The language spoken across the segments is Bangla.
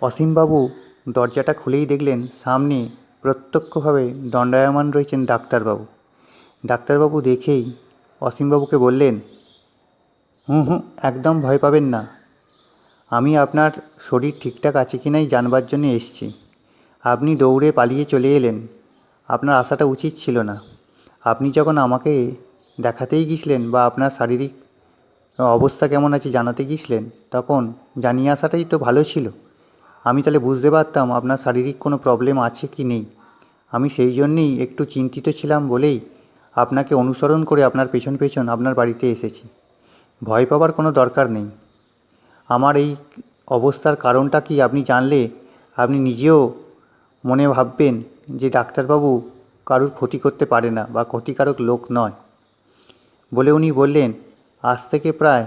অসীমবাবু দরজাটা খুলেই দেখলেন সামনে প্রত্যক্ষভাবে দণ্ডায়মান রয়েছেন ডাক্তারবাবু। ডাক্তারবাবু দেখেই অসীমবাবুকে বললেন, হুঁ হুঁ, একদম ভয় পাবেন না। আমি আপনার শরীর ঠিকঠাক আছে কি নাই জানবার জন্য এসেছি। আপনি দৌড়ে পালিয়ে চলে এলেন, আপনার আসাটা উচিত ছিল না। আপনি যখন আমাকে দেখাতেই গিয়েছিলেন বা আপনার শারীরিক অবস্থা কেমন আছে জানাতে গিয়েছিলেন, তখন জানিয়ে আসাটাই তো ভালো ছিল। আমি তাহলে বুঝতে পারতাম আপনার শারীরিক কোনো প্রবলেম আছে কি নেই। আমি সেই জন্যেই একটু চিন্তিত ছিলাম বলেই আপনাকে অনুসরণ করে আপনার পেছন পেছন আপনার বাড়িতে এসেছি। ভয় পাবার কোনো দরকার নেই। আমার এই অবস্থার কারণটা কি আপনি জানলে আপনি নিজেও মনে ভাববেন যে ডাক্তারবাবু কারুর ক্ষতি করতে পারে না বা ক্ষতিকারক লোক নয়। বলে উনি বললেন, আজ থেকে প্রায়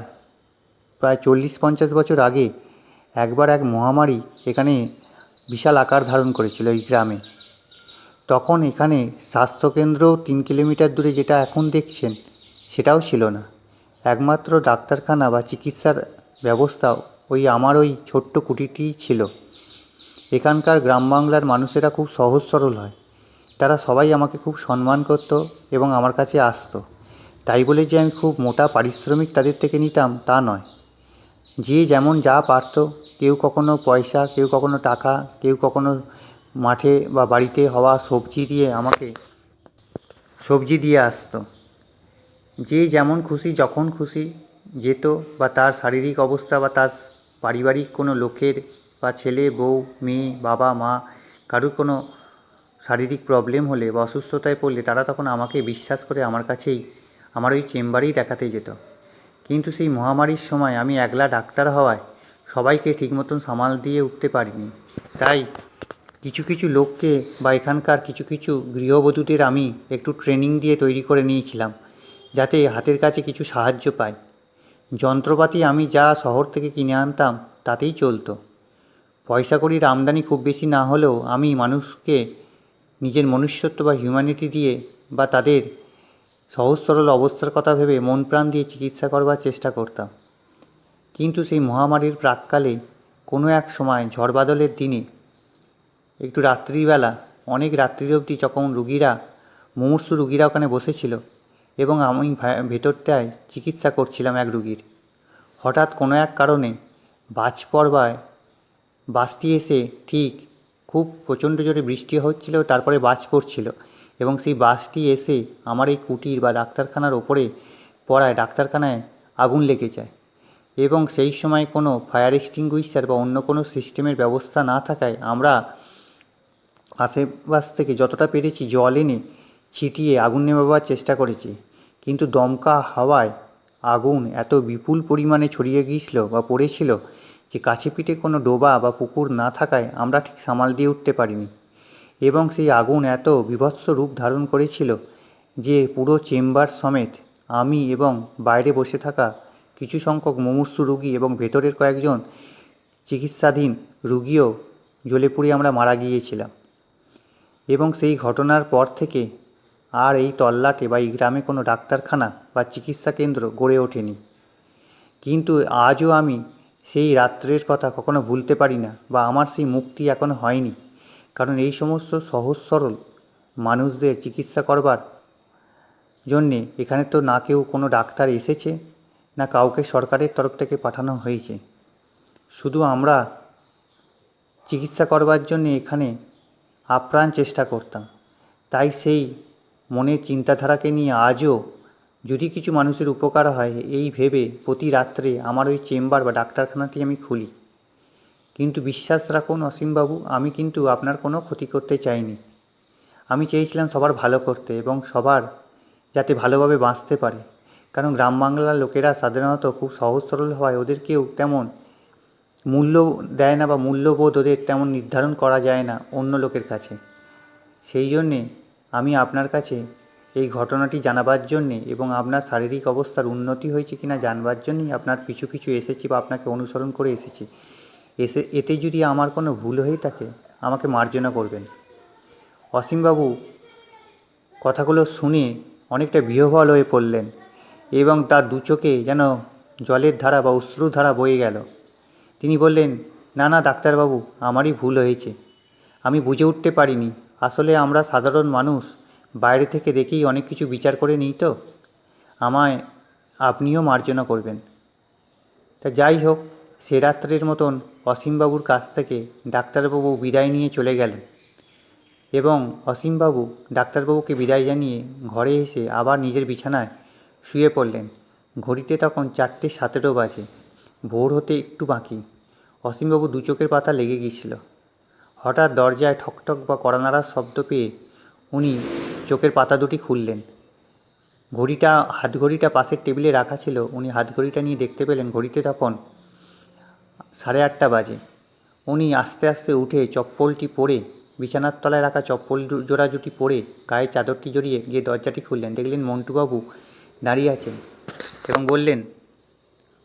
40-50 বছর আগে একবার এক মহামারী এখানে বিশাল আকার ধারণ করেছিল এই গ্রামে। তখন এখানে স্বাস্থ্যকেন্দ্র 3 কিলোমিটার দূরে যেটা এখন দেখছেন সেটাও ছিল না। একমাত্র ডাক্তারখানা বা চিকিৎসার ব্যবস্থা ওই আমার ওই ছোট্ট কুটিরটিই ছিল। এখানকার গ্রাম বাংলার মানুষেরা খুব সহজ সরল হয়। তারা সবাই আমাকে খুব সম্মান করত এবং আমার কাছে আসতো। তাই বলে যে আমি খুব মোটা পারিশ্রমিক তাদের থেকে নিতাম তা নয়। যে যেমন যা পারত, কেউ কখনো পয়সা, কেউ কখনো টাকা, কেউ কখনো মাঠে বা বাড়িতে হওয়া সবজি দিয়ে আসতো। যে যেমন খুশি যখন খুশি যেত, বা তার শারীরিক অবস্থা বা তার পারিবারিক কোনো লোকের বা ছেলে বউ মেয়ে বাবা মা কারুর কোনো শারীরিক প্রবলেম হলে বা অসুস্থতায় পড়লে তারা তখন আমাকে বিশ্বাস করে আমার কাছেই, আমার ওই চেম্বারেই দেখাতে যেত। কিন্তু সেই মহামারীর সময় আমি একলা ডাক্তার হওয়ায় সবাইকে ঠিক মতন সামাল দিয়ে উঠতে পারিনি। তাই কিছু কিছু লোককে বা এখানকার কিছু কিছু গৃহবধূদের আমি একটু ট্রেনিং দিয়ে তৈরি করে নিয়েছিলাম, যাতে হাতের কাছে কিছু সাহায্য পায়। যন্ত্রপাতি আমি যা শহর থেকে কিনে আনতাম তাতেই চলতো। পয়সা কড়ির আমদানি খুব বেশি না হলেও আমি মানুষকে নিজের মনুষ্যত্ব বা হিউম্যানিটি দিয়ে বা তাদের সহজ সরল অবস্থার কথা ভেবে মন প্রাণ দিয়ে চিকিৎসা করবার চেষ্টা করতাম। কিন্তু সেই মহামারীর প্রাক্কালে কোনো এক সময় ঝড় বাদলের দিনে একটু রাত্রিবেলা, অনেক রাত্রি অবধি যখন মুমূর্ষু রুগীরা ওখানে বসেছিল এবং আমি ভেতরটায় চিকিৎসা করছিলাম এক রুগীর, হঠাৎ কোনো এক কারণে বাসটি এসে ঠিক খুব প্রচণ্ড জোরে বৃষ্টি হচ্ছিল, তারপরে বাজ পড়ছিল এবং সেই বাসটি এসে আমার এই কুটির বা ডাক্তারখানার ওপরে পড়ায় ডাক্তারখানায় আগুন লেগে যায়। এবং সেই সময় কোনো ফায়ার এক্সটিংগুইশার বা অন্য কোনো সিস্টেমের ব্যবস্থা না থাকায় আমরা আশেপাশ থেকে যতটা পেরেছি জল এনে ছিটিয়ে আগুন নেভাবার চেষ্টা করেছি। কিন্তু দমকা হাওয়ায় আগুন এত বিপুল পরিমাণে ছড়িয়ে গিয়েছিল বা পড়েছিল যে কাছে পিঠে কোনো ডোবা বা পুকুর না থাকায় আমরা ঠিক সামাল দিয়ে উঠতে পারিনি। এবং সেই আগুন এত বীভৎস রূপ ধারণ করেছিল যে পুরো চেম্বার সমেত আমি এবং বাইরে বসে থাকা কিছু সংখ্যক মুমূর্ষু রুগী এবং ভেতরের কয়েকজন চিকিৎসাধীন রুগীও জ্বলে পুড়ে আমরা মারা গিয়েছিলাম। এবং সেই ঘটনার পর থেকে আর এই তল্লাটে বা এই গ্রামে কোনো ডাক্তারখানা বা চিকিৎসা কেন্দ্র গড়ে ওঠেনি। কিন্তু আজও আমি সেই রাত্রের কথা কখনো ভুলতে পারি না, বা আমার সেই মুক্তি এখনো হয়নি। কারণ এই সমস্ত সহজ সরল মানুষদের চিকিৎসা করবার জন্যে এখানে তো না কেউ কোনো ডাক্তার এসেছে, না কাউকে সরকারের তরফ থেকে পাঠানো হয়েছে। শুধু আমরা চিকিৎসা করবার জন্যে এখানে আপ্রাণ চেষ্টা করতাম। তাই সেই মনের চিন্তাধারাকে নিয়ে আজও যদি কিছু মানুষের উপকার হয় এই ভেবে প্রতি রাত্রে আমার ওই চেম্বার বা ডাক্তারখানাটি আমি খুলি। কিন্তু বিশ্বাস রাখুন অসীমবাবু, আমি কিন্তু আপনার কোনো ক্ষতি করতে চাইনি। আমি চেয়েছিলাম সবার ভালো করতে এবং সবার যাতে ভালোভাবে বাঁচতে পারে। কারণ গ্রাম বাংলার লোকেরা সাধারণত খুব সহজ সরল হওয়ায় ওদের কেউ তেমন মূল্য দেয় না বা মূল্যবোধ ওদের তেমন নির্ধারণ করা যায় না অন্য লোকের কাছে। সেই জন্যে আমি আপনার কাছে এই ঘটনাটি জানাবার জন্যে এবং আপনার শারীরিক অবস্থার উন্নতি হয়েছে কিনা জানবার জন্যই আপনার পিছু পিছু এসেছি বা আপনাকে অনুসরণ করে এসেছি। এতে যদি আমার কোনো ভুল হয়ে থাকে আমাকে মার্জনা করবেন। অসীমবাবু কথাগুলো শুনে অনেকটা বিহ্বল হয়ে পড়লেন এবং তার দু চোখে যেন জলের ধারা বা অশ্রুধারা বয়ে গেল। তিনি বললেন, না না ডাক্তারবাবু, আমারই ভুল হয়েছে। আমি বুঝে উঠতে পারিনি। আসলে আমরা সাধারণ মানুষ, বাইরে থেকে দেখেই অনেক কিছু বিচার করে নিই তো। আমায় আপনিও মার্জনা করবেন। তা যাই হোক, সে রাত্রের মতন অসীমবাবুর কাছ থেকে ডাক্তারবাবু বিদায় নিয়ে চলে গেলেন এবং অসীমবাবু ডাক্তারবাবুকে বিদায় জানিয়ে ঘরে এসে আবার নিজের বিছানায় শুয়ে পড়লেন। ঘড়িতে তখন 4:17 বাজে। ভোর হতে একটু বাকি। অসীমবাবু দু চোখের পাতা লেগে গিয়েছিল। হঠাৎ দরজায় ঠকঠক বা কড়া নাড়ার শব্দ পেয়ে উনি চোখের পাতা দুটি খুললেন। হাতঘড়িটা পাশের টেবিলে রাখা ছিল। উনি হাতঘড়িটা নিয়ে দেখতে পেলেন ঘড়িতে তখন 8:30 বাজে। উনি আস্তে আস্তে উঠে চপ্পলটি পরে, বিছানার তলায় রাখা চপ্পল জোড়া দুটি পরে, গায়ে চাদরটি জড়িয়ে গিয়ে দরজাটি খুললেন। দেখলেন মন্টুবাবু দাঁড়িয়ে আছেন এবং বললেন,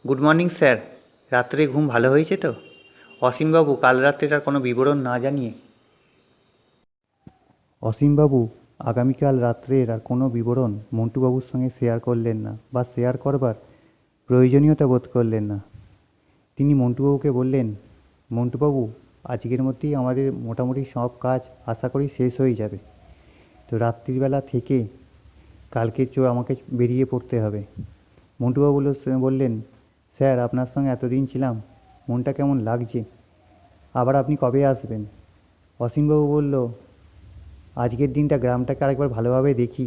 গুড মর্নিং স্যার। রাত্রে ঘুম ভালো হয়েছে তো? অসীমবাবু কাল রাত্রের কোনো বিবরণ না জানিয়ে অসীমবাবু আগামীকাল রাত্রের আর কোনো বিবরণ মন্টুবাবুর সঙ্গে শেয়ার করলেন না বা শেয়ার করবার প্রয়োজনীয়তা বোধ করলেন না। তিনি মন্টুবাবুকে বললেন, মন্টুবাবু, আজকের মধ্যেই আমাদের মোটামুটি সব কাজ আশা করি শেষ হয়ে যাবে। তো রাত্রিবেলা থেকে কালকে আমাকে বেরিয়ে পড়তে হবে। মন্টুবাবু বললেন, স্যার, আপনার সঙ্গে এতদিন ছিলাম, মনটা কেমন লাগছে? আবার আপনি কবে আসবেন? অসীমবাবু বলল, আজকের দিনটা গ্রামটাকে আরেকবার ভালোভাবে দেখি।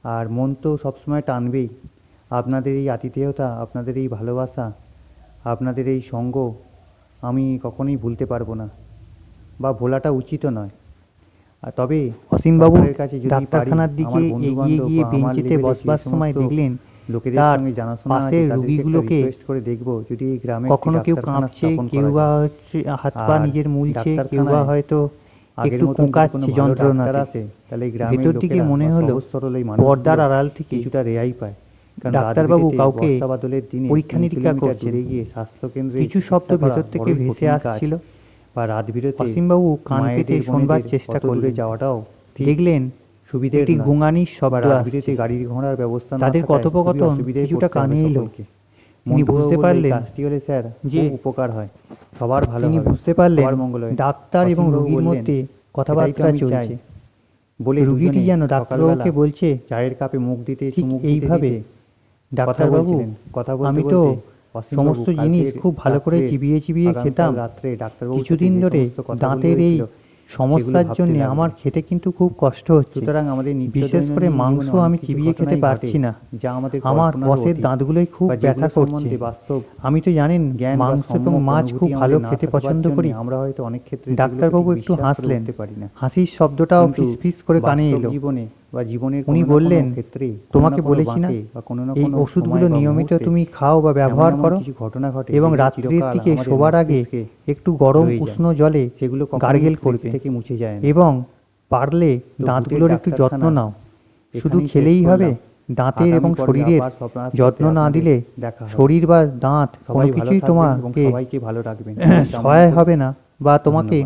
আর মন তো সবসময় টানবেই। আপনাদের এই আতিথেয়তা, আপনাদের এই ভালোবাসা, আপনাদের এই সঙ্গ আমি কখনোই ভুলতে পারবো না, বা ভোলাটা উচিতও নয়। আর তবে অসীমবাবুর কাছে ডাক্তারখানার দিকে এগিয়ে গিয়ে বেঞ্চিতে বসবার সময় দেখলেন লোকেদের সঙ্গে জানাশোনা পাশের রোগীগুলোকে রিকোয়েস্ট করে দেখবো যদি এই গ্রামে কখনো কেউ কাঁপছে, কেউ বা হাত পা নিজের মুলছে, কেউ বা হয়তো একটু কোঁকাচ্ছে যন্ত্রণাতে, তাহলে ভেতর থেকে মনে হলো পর্দার আড়াল থেকে কিছুটা রেহাই পায়। ডাক্তারবাবু কাউকে পরীক্ষা নিরীক্ষা করছেন। কিছু শব্দ ভেতর থেকে ভেসে আসছিল। বা রাত বিরেতে অসীমবাবু কান পেতে শোনবার চেষ্টা করলে যাওয়াটাও দেখলেন একটি গুঙানির শব্দ আসছে। গাড়ির ঘোড়ার ব্যবস্থা তাদের কথোপকথন কিছুটা কানে এলো। তিনি বুঝতে পারলেন যে উপকার হয়, সবার ভালো। তিনি বুঝতে পারলেন ডাক্তার এবং রোগীর মধ্যে কথাবার্তা চলছে। বলে রোগীটি যেন ডাক্তারবাবুকে বলছে চায়ের কাপে মুখ দিতে ঠিক এইভাবে, ডাক্তারবাবু, আমি তো সমস্ত জিনিস খুব ভালো করে চিবিয়ে চিবিয়ে খেতাম। কিছুদিন ধরে দাঁতের এই সমস্যার জন্য আমার খেতে কিন্তু খুব কষ্ট হচ্ছে। সুতরাং আমাদের বিশেষ করে মাংস আমি চিবিয়ে খেতে পারছি না। আমার কষের দাঁতগুলোই খুব ব্যথা করছে। আমি তো জানেন মাংস এবং মাছ খুব ভালো খেতে পছন্দ করি। আমরা হয়তো অনেক ক্ষেত্রে ডাক্তারবাবু একটু হাসলেন। হাসির শব্দটাও ফিসফিস করে কানে এলো। উনি বললেন, তোমাকে বলেছি না এই ওষুধগুলো নিয়মিত তুমি খাও বা ব্যবহার করো, এবং রাত্রির দিকে শোবার আগে একটু গরম উষ্ণ জলে সেগুলো গার্গেল করবে, এবং পারলে দাঁতগুলোর একটু যত্ন নাও। শুধু খেলেই হবে? দাঁতের এবং শরীরের যত্ন না দিলে শরীর বা দাঁত কোনো কিছুই তোমাকে সহায় হবে না, বা তোমাকে